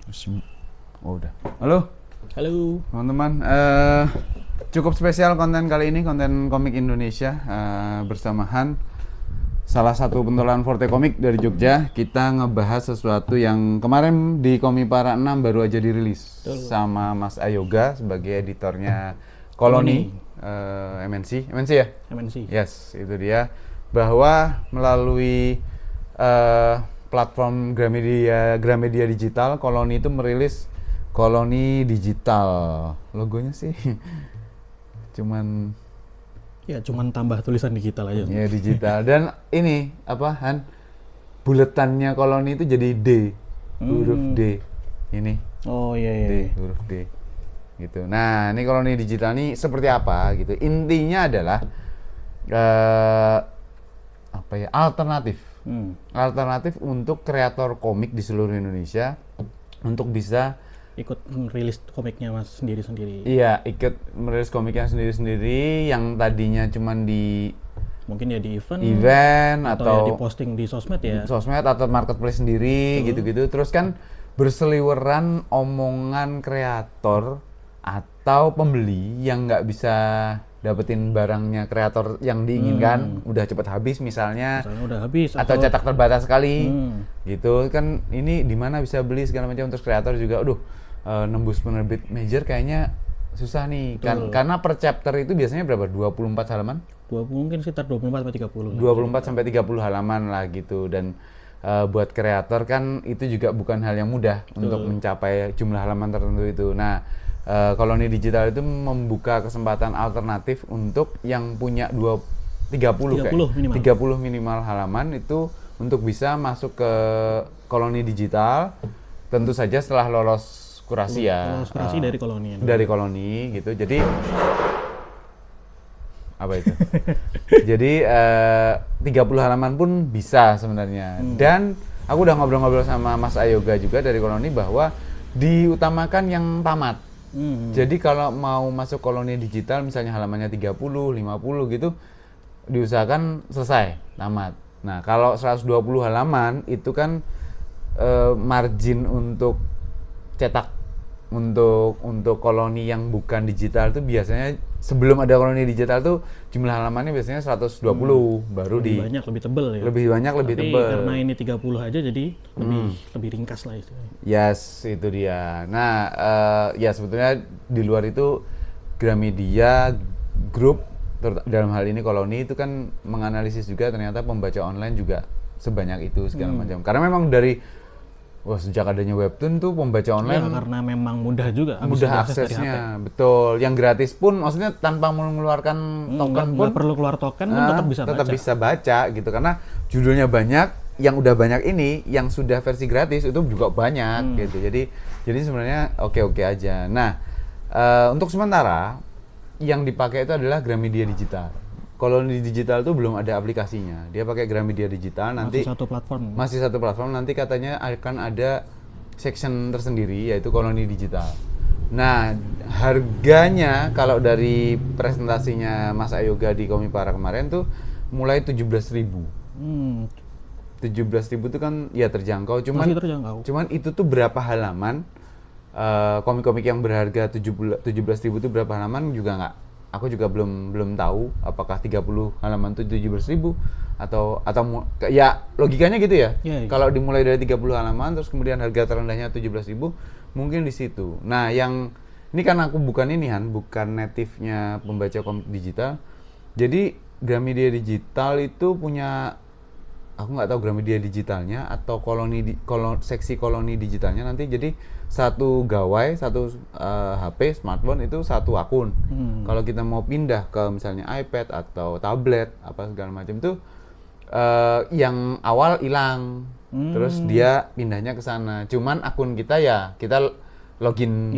Oh udah. Halo Halo. teman-teman. Cukup spesial konten kali ini, konten komik Indonesia bersama Han, salah satu pentolan Forte Komik dari Jogja. Kita ngebahas sesuatu yang kemarin di Komipara 6 baru aja dirilis. Betul. Sama Mas Ayoga sebagai editornya Koloni. MNC ya? MNC. Yes, itu dia. Bahwa melalui platform Gramedia Digital, Koloni itu merilis Koloni Digital. Logonya sih cuman tambah tulisan digital aja. ya digital. Dan ini apa Han? Buletannya Koloni itu jadi D. Huruf D. Ini. Oh iya. D, huruf D. Gitu. Nah, ini Koloni Digital ini seperti apa gitu. Intinya adalah alternatif. Alternatif untuk kreator komik di seluruh Indonesia untuk bisa Ikut rilis komiknya Mas sendiri-sendiri. iya, ikut merilis komiknya sendiri-sendiri yang tadinya cuman di Mungkin ya di event atau ya atau di posting di sosmed ya. sosmed atau marketplace sendiri gitu-gitu. Terus kan berseliweran omongan kreator atau pembeli yang nggak bisa dapetin barangnya kreator yang diinginkan, udah cepet habis misalnya Misalnya udah habis atau cetak terbatas sekali gitu kan. Ini di mana bisa beli segala macam. Terus kreator juga nembus penerbit major kayaknya susah nih kan, karena per chapter itu biasanya berapa? 24 halaman? Mungkin sekitar 24 sampai 30. 24 sampai 30 halaman lah gitu. Dan buat kreator kan itu juga bukan hal yang mudah untuk mencapai jumlah halaman tertentu itu. Nah, Koloni Digital itu membuka kesempatan alternatif untuk yang punya 30 minimal halaman itu untuk bisa masuk ke Koloni Digital, tentu saja setelah lolos kurasi ya. Lolos kurasi dari Koloni. Dari Koloni gitu. Jadi apa itu? Jadi 30 halaman pun bisa sebenarnya. Dan aku udah ngobrol-ngobrol sama Mas Ayoga juga dari Koloni bahwa diutamakan yang tamat. Jadi kalau mau masuk Koloni Digital misalnya halamannya 30, 50 gitu, diusahakan selesai, tamat. Nah, kalau 120 halaman itu kan margin untuk cetak untuk Koloni yang bukan digital tuh biasanya sebelum ada Koloni Digital tuh jumlah halamannya biasanya 120 baru lebih banyak, lebih tebel ya. Lebih banyak, lebih Tapi tebel. karena ini 30 aja jadi lebih ringkas lah istilahnya. Yes, itu dia. Nah, ya sebetulnya di luar itu Gramedia Group dalam hal ini Koloni itu kan menganalisis juga ternyata pembaca online juga sebanyak itu segala macam. Karena memang sejak adanya webtoon tuh pembaca online Karena memang mudah juga. mudah aksesnya, betul. Yang gratis pun maksudnya tanpa mengeluarkan token pun nggak perlu keluar token pun tetap bisa baca gitu. Karena judulnya banyak, yang udah banyak ini, yang sudah versi gratis itu juga banyak gitu. Jadi sebenarnya oke-oke aja. Nah, untuk sementara yang dipakai itu adalah Gramedia Digital. Kalau di digital tuh belum ada aplikasinya. Dia pakai Gramedia Digital, nanti masih satu platform. Nanti katanya akan ada section tersendiri yaitu Koloni Digital. Nah, harganya kalau dari presentasinya Mas Ayoga di Komipara kemarin tuh mulai 17.000. 17.000 itu kan ya terjangkau, cuman itu tuh berapa halaman, komik-komik yang berharga 17.000 itu berapa halaman juga nggak, aku juga belum tahu apakah 30 halaman itu 17.000 atau ya logikanya gitu ya. Kalau dimulai dari 30 halaman terus kemudian harga terendahnya 17.000 mungkin di situ. Nah, yang ini kan aku bukan native-nya pembaca komik digital. Jadi Gramedia Digital itu punya, aku nggak tahu Gramedia Digitalnya atau seksi Koloni Digitalnya nanti jadi satu gawai, satu HP, smartphone itu satu akun. Kalau kita mau pindah ke misalnya iPad atau tablet apa segala macam itu yang awal hilang, terus dia pindahnya ke sana. Cuman akun kita login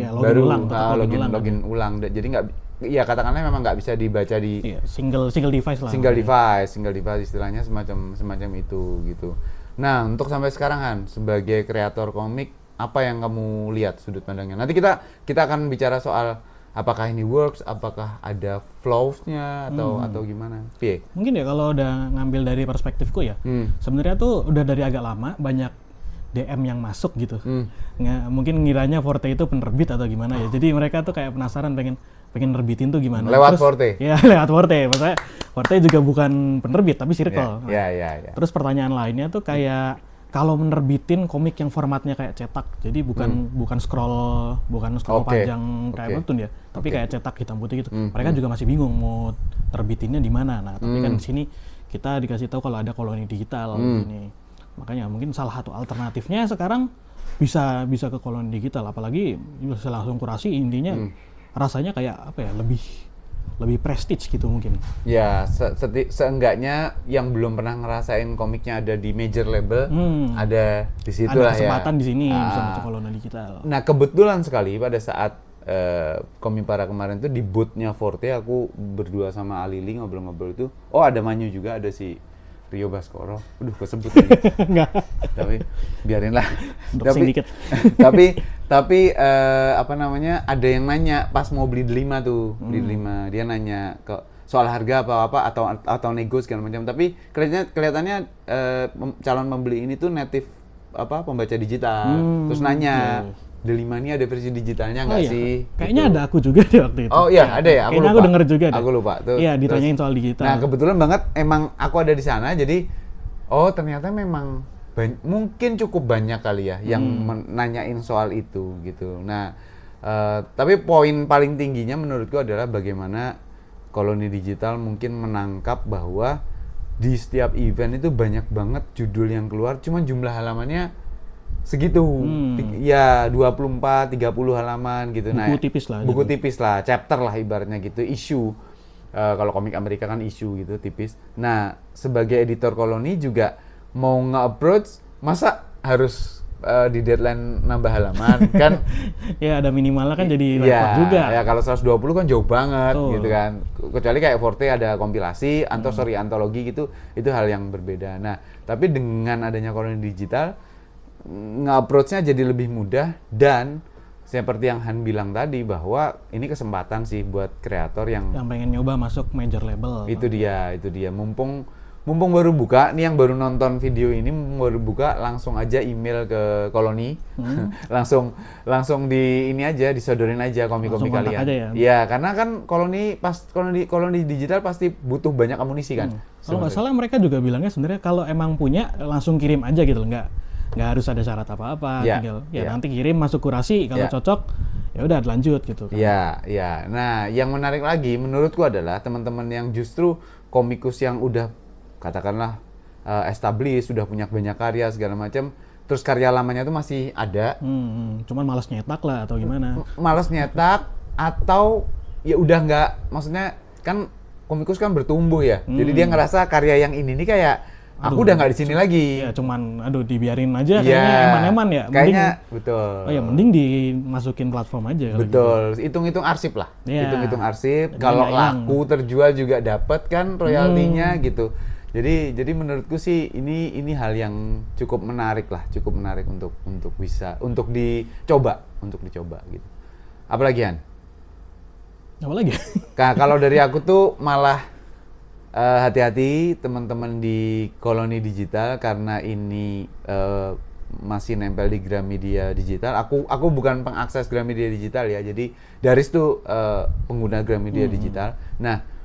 ulang. Jadi nggak, ya katakanlah memang nggak bisa dibaca di single device lah. Single device istilahnya semacam itu gitu. Nah, untuk sampai sekarang Han, sebagai kreator komik, apa yang kamu lihat sudut pandangnya? Nanti kita akan bicara soal apakah ini works, apakah ada flaws-nya atau gimana? Piye? Mungkin ya kalau udah ngambil dari perspektifku ya, sebenarnya tuh udah dari agak lama banyak DM yang masuk gitu. Mungkin ngiranya Forte itu penerbit atau gimana ya. Jadi mereka tuh kayak penasaran pengen nerbitin tuh gimana. Lewat Forte? Ya lewat Forte. Maksudnya Forte juga bukan penerbit tapi circle. Ya. Terus pertanyaan lainnya tuh kayak kalau menerbitin komik yang formatnya kayak cetak, jadi bukan scroll panjang kayak webtoon ya, tapi kayak cetak hitam putih gitu. Mereka juga masih bingung mau terbitinnya di mana. Nah, tapi kan di sini kita dikasih tahu kalau ada koloni digital ini. Makanya mungkin salah satu alternatifnya sekarang bisa ke koloni digital, apalagi bisa langsung kurasi, intinya rasanya kayak apa ya, lebih prestige gitu mungkin. Ya, seenggaknya yang belum pernah ngerasain komiknya ada di major label, ada di situ lah ya. Ada kesempatan di sini bisa baca koloni digital. Nah, kebetulan sekali pada saat Komipara kemarin tuh di booth-nya Forte, aku berdua sama Alili ngobrol-ngobrol itu, ada Manyu juga, ada si Rio Baskoro. Kesebut lagi. Enggak. Tapi biarinlah. Tapi apa namanya, ada yang nanya pas mau beli Delima tuh, dia nanya ke soal harga apa atau nego segala macam. Tapi kelihatannya calon pembeli ini tuh native pembaca digital. Terus nanya, Delima ini ada versi digitalnya nggak sih? Kayaknya gitu. ada aku juga di waktu itu. Oh iya, ada ya? Kayaknya aku denger juga deh. Aku lupa. Iya, ditanyain soal digital. Nah, kebetulan banget emang aku ada di sana, jadi ternyata memang mungkin cukup banyak kali ya yang nanyain soal itu gitu. Nah, tapi poin paling tingginya menurutku adalah bagaimana koloni digital mungkin menangkap bahwa di setiap event itu banyak banget judul yang keluar, cuman jumlah halamannya segitu. Ya 24, 30 halaman gitu. Buku tipis lah, chapter lah ibaratnya gitu, issue. Kalau komik Amerika kan issue gitu, tipis. Nah, sebagai editor koloni juga mau nge-approach, masa harus di deadline nambah halaman kan? Ya ada minimalnya kan jadi repot juga. Ya kalau 120 kan jauh banget gitu kan. Kecuali kayak Forte ada kompilasi, antologi gitu, itu hal yang berbeda. Nah, tapi dengan adanya koloni digital, nge-approach-nya jadi lebih mudah, dan seperti yang Han bilang tadi bahwa ini kesempatan sih buat kreator yang pengen nyoba masuk major label. Itu dia. Mumpung baru buka, nih yang baru nonton video ini baru buka, langsung aja email ke koloni. langsung di ini aja, disodorin aja komik-komik kalian. Aja ya? Iya, karena kan koloni digital pasti butuh banyak amunisi kan. Kalau nggak salah mereka juga bilangnya sebenarnya kalau emang punya langsung kirim aja gitu, nggak harus ada syarat apa-apa, tinggal nanti kirim masuk kurasi, kalau cocok ya udah lanjut gitu kan. Iya. Nah, yang menarik lagi menurutku adalah teman-teman yang justru komikus yang udah katakanlah established, sudah punya banyak karya segala macam, terus karya lamanya tuh masih ada. Cuman malas nyetak lah atau gimana? Malas nyetak atau ya udah nggak, maksudnya kan komikus kan bertumbuh ya. Jadi dia ngerasa karya yang ini nih kayak aku udah nggak di sini lagi. Ya cuman dibiarin aja, kayaknya eman-eman ya. Kayaknya betul. Oh ya mending dimasukin platform aja. Betul. Gitu. Hitung-hitung arsip lah. Hitung-hitung arsip. Kalau laku terjual juga dapat kan royaltinya gitu. Jadi menurutku sih ini hal yang cukup menarik untuk dicoba gitu. Apalagi Han? Apalagi? Nah, kalau dari aku tuh malah hati-hati teman-teman di koloni digital, karena ini masih nempel di Gramedia Digital. Aku bukan pengakses Gramedia Digital ya, jadi Daris tuh pengguna Gramedia Digital. Nah,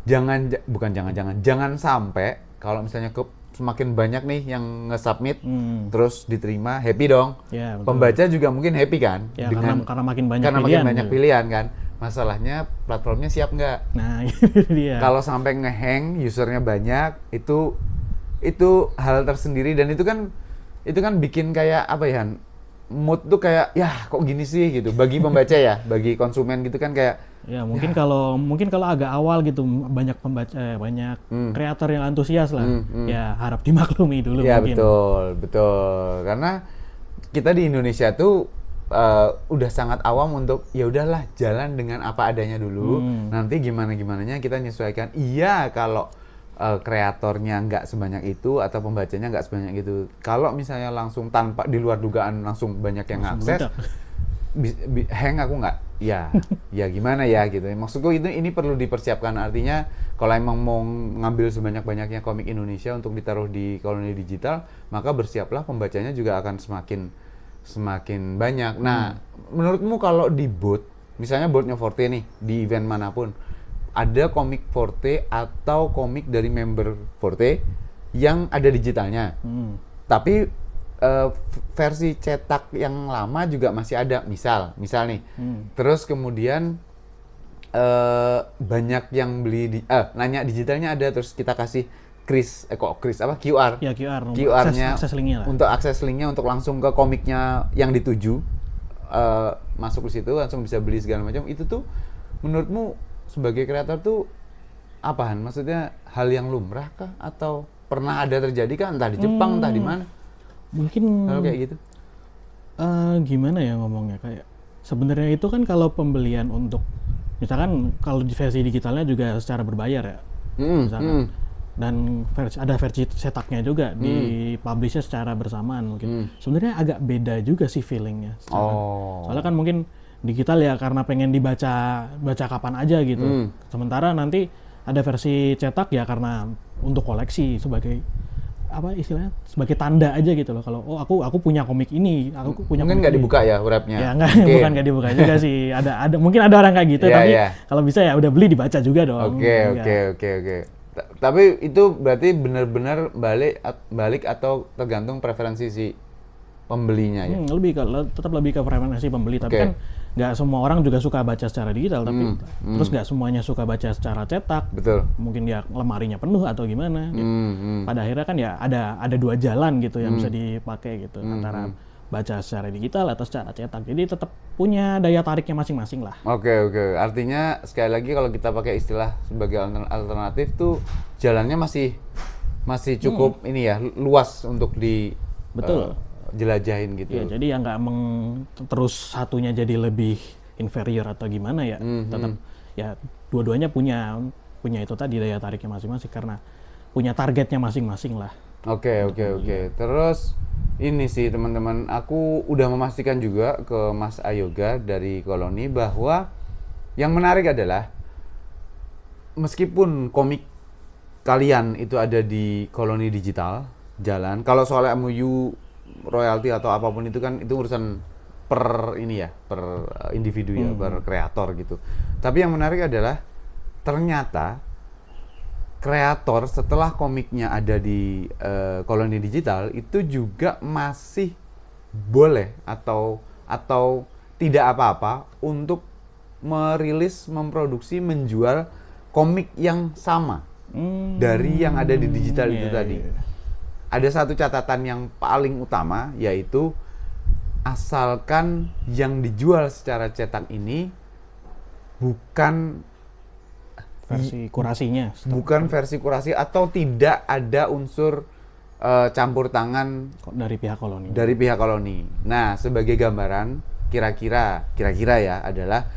jangan sampai kalau misalnya semakin banyak nih yang nge-submit terus diterima, happy dong. Ya, pembaca juga mungkin happy kan, ya, karena makin banyak pilihan kan. Masalahnya platformnya siap nggak? Nah, itu dia. Kalau sampai ngehang, usernya banyak, itu hal tersendiri, dan itu kan bikin kayak apa ya, mood tuh kayak ya kok gini sih gitu. Bagi pembaca ya, bagi konsumen gitu kan kayak ya mungkin kalau agak awal gitu banyak pembaca, banyak kreator yang antusias lah. Ya harap dimaklumi dulu ya, mungkin. Betul. Karena kita di Indonesia tuh udah sangat awam untuk ya udahlah jalan dengan apa adanya dulu, nanti gimananya kita menyesuaikan. Iya, kalau kreatornya nggak sebanyak itu atau pembacanya nggak sebanyak itu, kalau misalnya langsung tanpa di luar dugaan langsung banyak yang akses, hang aku nggak, ya gimana ya gitu. Maksudku ini perlu dipersiapkan, artinya kalau emang mau ngambil sebanyak-banyaknya komik Indonesia untuk ditaruh di koloni digital, maka bersiaplah pembacanya juga akan semakin banyak. Nah, menurutmu kalau di booth, misalnya boothnya Forte nih, di event manapun, ada komik Forte atau komik dari member Forte yang ada digitalnya, tapi versi cetak yang lama juga masih ada, misal nih. Terus kemudian banyak yang beli nanya digitalnya ada, terus kita kasih QR. Ya, QR-nya akses linknya lah. Untuk akses linknya untuk langsung ke komiknya yang dituju, masuk ke situ langsung bisa beli segala macam. Itu tuh menurutmu sebagai kreator tuh apaan? Maksudnya hal yang lumrah kah atau pernah ada terjadi kah, entah di Jepang entah di mana? Mungkin kalau kayak gitu. Gimana ya ngomongnya, kayak sebenarnya itu kan kalau pembelian untuk misalkan kalau di versi digitalnya juga secara berbayar ya, misalkan. Dan ada versi cetaknya juga di publishnya secara bersamaan mungkin. Sebenarnya agak beda juga sih feelingnya. Soalnya kan mungkin digital ya karena pengen baca kapan aja gitu. Sementara nanti ada versi cetak ya karena untuk koleksi, sebagai apa istilahnya, sebagai tanda aja gitu loh, kalau aku punya komik ini, aku punya mungkin nggak dibuka ya wrapnya ya, bukan nggak dibuka juga sih, ada mungkin ada orang kayak gitu, tapi kalau bisa ya udah beli dibaca juga dong. Oke. Tapi itu berarti benar-benar balik atau tergantung preferensi si pembelinya ya? Tetap lebih ke preferensi pembeli, tapi kan nggak semua orang juga suka baca secara digital, tapi terus nggak semuanya suka baca secara cetak. Betul. Mungkin dia lemarinya penuh atau gimana. Gitu. Pada akhirnya kan ya ada dua jalan gitu yang bisa dipakai gitu, antara baca secara digital atau secara cetak. Jadi tetap punya daya tariknya masing-masing lah. Oke. Artinya sekali lagi kalau kita pakai istilah sebagai alternatif tuh jalannya masih cukup ini ya, luas untuk di jelajahin gitu. Ya, jadi ya nggak terus satunya jadi lebih inferior atau gimana ya. Tetap ya dua-duanya punya itu tadi daya tariknya masing-masing karena punya targetnya masing-masing lah. Oke. Terus ini sih teman-teman, aku udah memastikan juga ke Mas Ayoga dari Koloni bahwa yang menarik adalah meskipun komik kalian itu ada di Koloni digital jalan, kalau soal MOU royalti atau apapun itu kan itu urusan per individu ya, per kreator gitu. Tapi yang menarik adalah ternyata kreator setelah komiknya ada di Koloni digital itu juga masih boleh atau tidak apa-apa untuk memproduksi, menjual komik yang sama dari yang ada di digital itu tadi. Ada satu catatan yang paling utama, yaitu asalkan yang dijual secara cetak ini bukan versi kurasinya, bukan versi kurasi atau tidak ada unsur campur tangan dari pihak koloni. Nah, sebagai gambaran, kira-kira ya adalah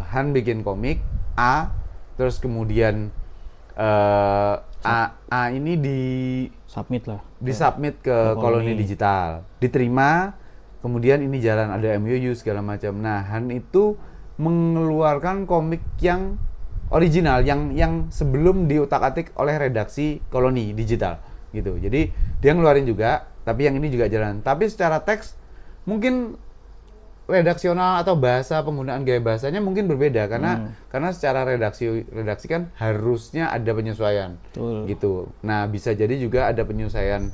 Han bikin komik A, terus kemudian A ini disubmit ke Koloni digital, diterima, kemudian ini jalan, ada MOU segala macam. Nah, Han itu mengeluarkan komik yang original, yang sebelum diutak-atik oleh redaksi Koloni digital gitu. Jadi dia ngeluarin juga, tapi yang ini juga jalan. Tapi secara teks mungkin redaksional atau penggunaan gaya bahasanya mungkin berbeda karena secara redaksi kan harusnya ada penyesuaian. Betul. Gitu. Nah, bisa jadi juga ada penyesuaian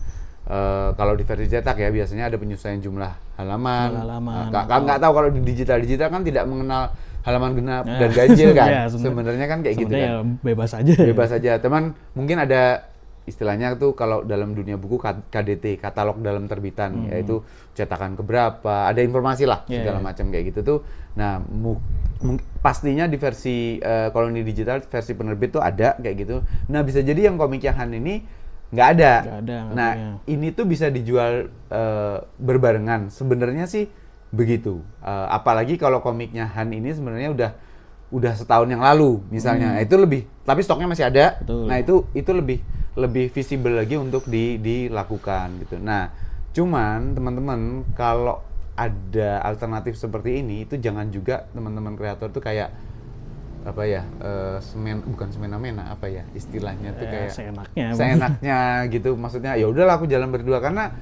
kalau di versi cetak ya biasanya ada penyesuaian jumlah halaman. Nggak tahu kalau di digital kan tidak mengenal halaman genap dan ganjil kan. Ya, sebenarnya kan kayak gitu kan. Ya, bebas aja. Teman, mungkin ada istilahnya tuh kalau dalam dunia buku KDT, katalog dalam terbitan, yaitu cetakan keberapa, ada informasi lah segala macam kayak gitu tuh. Nah, pastinya di versi Koloni digital, versi penerbit tuh ada kayak gitu. Nah, bisa jadi yang komik yang Han ini nggak ada. Nah, ini tuh bisa dijual berbarengan. Sebenarnya sih begitu. Apalagi kalau komiknya Han ini sebenarnya udah setahun yang lalu misalnya. Itu lebih, tapi stoknya masih ada. Betul. Nah, itu lebih visible lagi untuk dilakukan gitu. Nah, cuman teman-teman kalau ada alternatif seperti ini, itu jangan juga teman-teman kreator tuh kayak apa ya, bukan semena-mena, apa ya istilahnya tuh kayak seenaknya gitu. Maksudnya ya udahlah aku jalan berdua, karena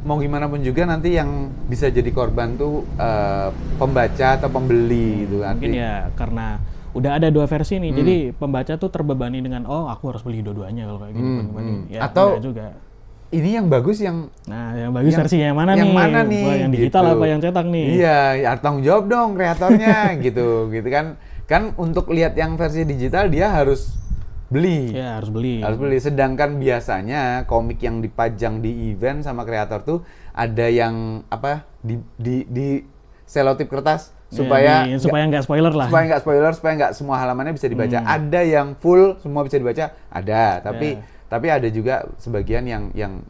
mau gimana pun juga nanti yang bisa jadi korban tuh pembaca atau pembeli gitu. Mungkin ya karena udah ada 2 versi nih, jadi pembaca tuh terbebani dengan aku harus beli dua-duanya kalau kayak gini. Ya, atau juga ini yang bagus yang versinya yang mana nih? Wah, yang digital gitu. Apa yang cetak nih? Iya, ya tanggung jawab dong kreatornya gitu kan. Kan untuk lihat yang versi digital dia harus beli. Ya, harus beli. Sedangkan biasanya komik yang dipajang di event sama kreator tuh ada yang apa di selotip kertas supaya nggak spoiler lah. Supaya nggak semua halamannya bisa dibaca. Ada yang full semua bisa dibaca, ada. Tapi ada juga sebagian yang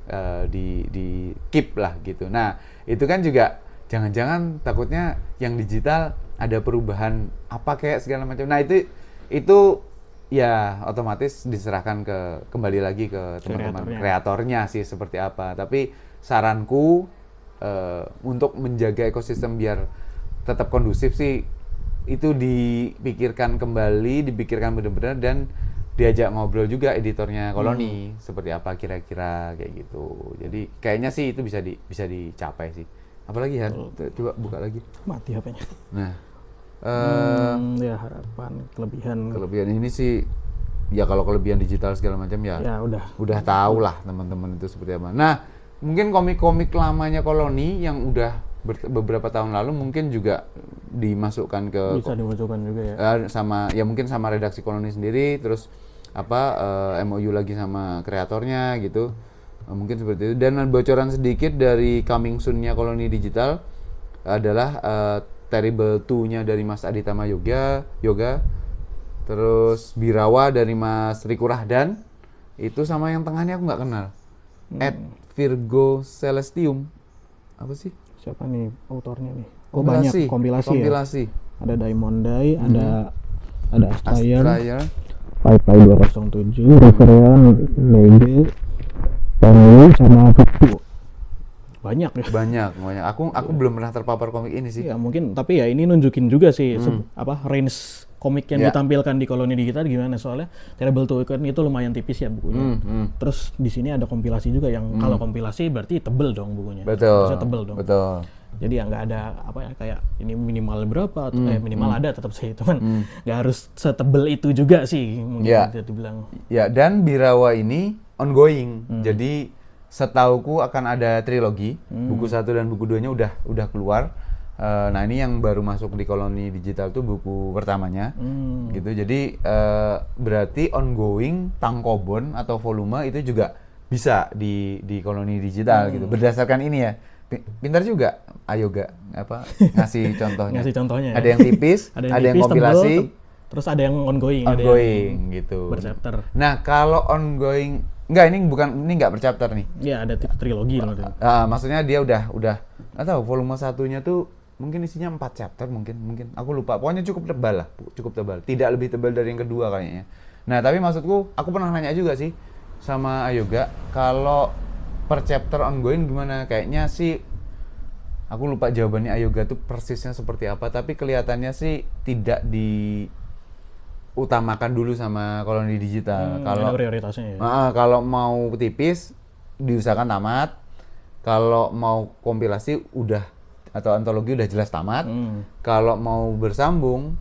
di keep lah gitu. Nah, itu kan juga jangan-jangan takutnya yang digital ada perubahan apa kayak segala macam. Nah, itu ya otomatis diserahkan kembali lagi ke teman-teman kreatornya sih seperti apa. Tapi saranku untuk menjaga ekosistem biar tetap kondusif sih, itu dipikirkan benar-benar dan diajak ngobrol juga editornya Koloni seperti apa kira-kira kayak gitu. Jadi kayaknya sih itu bisa dicapai sih. Apalagi ya, coba buka lagi. Mati HP-nya. Nah, ya harapan kelebihan ini sih ya, kalau kelebihan digital segala macam ya udah tahu lah teman-teman itu seperti apa. Nah, mungkin komik-komik lamanya Koloni yang udah beberapa tahun lalu mungkin juga dimasukkan bisa dimasukkan juga ya. Mungkin sama redaksi Koloni sendiri, terus MOU lagi sama kreatornya gitu. Mungkin seperti itu. Dan bocoran sedikit dari coming soon-nya Koloni Digital adalah Terrible 2-nya dari Mas Aditama Yoga, terus Birawa dari Mas Riku Rahdan, itu sama yang tengahnya aku nggak kenal. Virgo Celestium, apa sih? Siapa nih autornya nih? Banyak kompilasi. Ya? Ada Diamond Day, ada Astrayer, Pai 207, Referan, Lege, Pangu sama Fuku. Banyak ya. Banyak. Aku belum pernah terpapar komik ini sih. Ya mungkin, tapi ya ini nunjukin juga sih range komik yang ditampilkan di Koloni Digital gimana, soalnya Terrible 2 kan itu lumayan tipis ya bukunya. Terus di sini ada kompilasi juga yang kalau kompilasi berarti tebel dong bukunya. Betul. Harusnya tebel dong. Betul. Jadi ya nggak ada kayak ini minimal berapa atau minimal ada tetap sih, cuman nggak harus setebel itu juga sih mungkin bisa dibilang. Ya, dan Birawa ini ongoing. Jadi setauku akan ada trilogi, buku 1 dan buku 2-nya udah keluar. Nah, ini yang baru masuk di Koloni Digital tuh buku pertamanya, gitu. Jadi berarti ongoing tankobon atau volume itu juga bisa di Koloni Digital gitu. Berdasarkan ini ya, pintar juga Ayoga ngasih contohnya. Ya. Ada yang tipis, ada yang kompilasi, terus ada yang ongoing gitu. Berchapter. Nah, kalau ongoing ini nggak per chapter nih. Iya, ada trilogi loh. Maksudnya dia udah nggak tahu volume 1-nya tuh mungkin isinya 4 chapter mungkin aku lupa. Pokoknya cukup tebal. Tidak lebih tebal dari yang kedua kayaknya. Nah, tapi maksudku aku pernah nanya juga sih sama Ayoga, kalau per chapter ongoing gimana? Kayaknya sih aku lupa jawabannya Ayoga tuh persisnya seperti apa, tapi kelihatannya sih tidak diutamakan dulu sama Koloni Digital. Kalau prioritasnya ya. Kalau mau tipis diusahakan tamat. Kalau mau kompilasi atau antologi udah jelas tamat. Kalau mau bersambung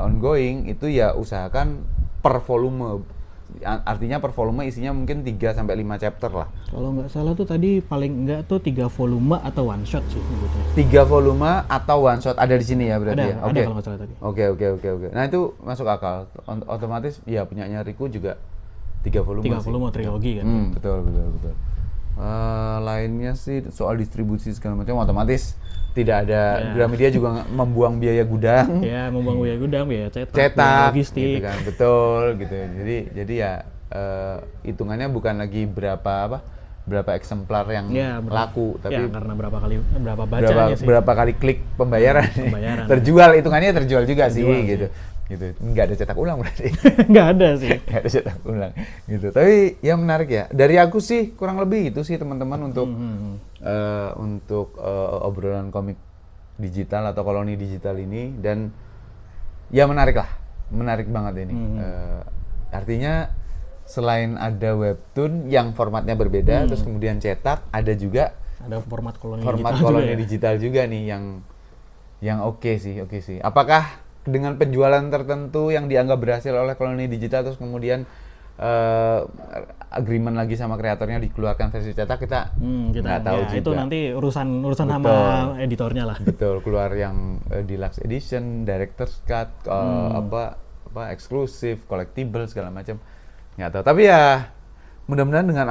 ongoing itu ya usahakan per volume. Artinya per volume isinya mungkin 3-5 chapter lah. Kalau nggak salah tuh tadi paling nggak tuh 3 volume atau one shot sih sebetulnya. 3 volume atau one shot ada di sini ya berarti ya? Ada kalau nggak salah tadi. Oke. Nah, itu masuk akal. Otomatis ya punyanya Riku juga 3 volume. 3 volume trilogi kan. Betul. Lainnya sih soal distribusi segala macam otomatis tidak ada. Gramedia juga membuang biaya gudang. Ya, membuang biaya gudang, biaya cetak, logistik. gitu kan. Betul gitu. Jadi ya hitungannya bukan lagi berapa eksemplar yang laku, tapi karena berapa bacanya sih. Berapa kali klik pembayaran. Hitungannya terjual juga sih gitu. Nggak ada cetak ulang berarti. Nggak ada sih. Nggak ada cetak ulang gitu. Tapi ya menarik ya. Dari aku sih kurang lebih itu sih teman-teman untuk obrolan komik digital atau koloni digital ini, dan ya menarik banget ini. Artinya selain ada webtoon yang formatnya berbeda, terus kemudian cetak, ada juga format koloni digital juga nih yang oke sih. Apakah dengan penjualan tertentu yang dianggap berhasil oleh koloni digital terus kemudian agreement lagi sama kreatornya dikeluarkan versi cetak, kita nggak tahu juga. Itu nanti urusan sama editornya lah. Betul, keluar yang deluxe edition, director's cut, apa eksklusif, collectible segala macam. Nggak tahu. Tapi ya mudah-mudahan dengan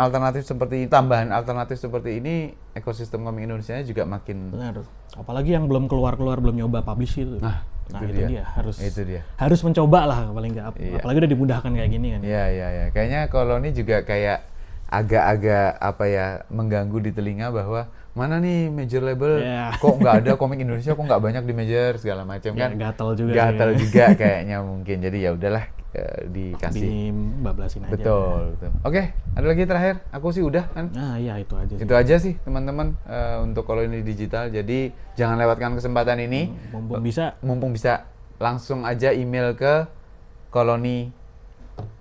tambahan alternatif seperti ini, ekosistem komik Indonesia juga makin. Benar. Apalagi yang belum keluar belum nyoba publish itu. Nah itu dia. Harus mencoba lah paling nggak. Iya. Apalagi udah dimudahkan kayak gini kan. Iya. Kayaknya koloni juga kayak agak-agak mengganggu di telinga bahwa mana nih major label, kok nggak ada komik Indonesia, kok nggak banyak di major segala macam kan. Gatel juga kayaknya mungkin. Jadi ya udahlah, dikasih. Dibablasin aja. Betul. Oke, ada lagi terakhir? Aku sih udah kan. Nah iya itu aja sih. Itu aja sih teman-teman untuk koloni digital. Jadi jangan lewatkan kesempatan ini. Mumpung bisa langsung aja email ke koloni.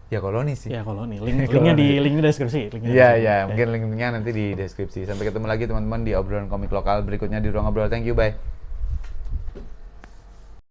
Ya koloni sih. Ya koloni. Linknya di deskripsi. Iya. Mungkin linknya nanti di deskripsi. Sampai ketemu lagi teman-teman di obrolan komik lokal berikutnya di Ruang Obrol. Thank you, bye.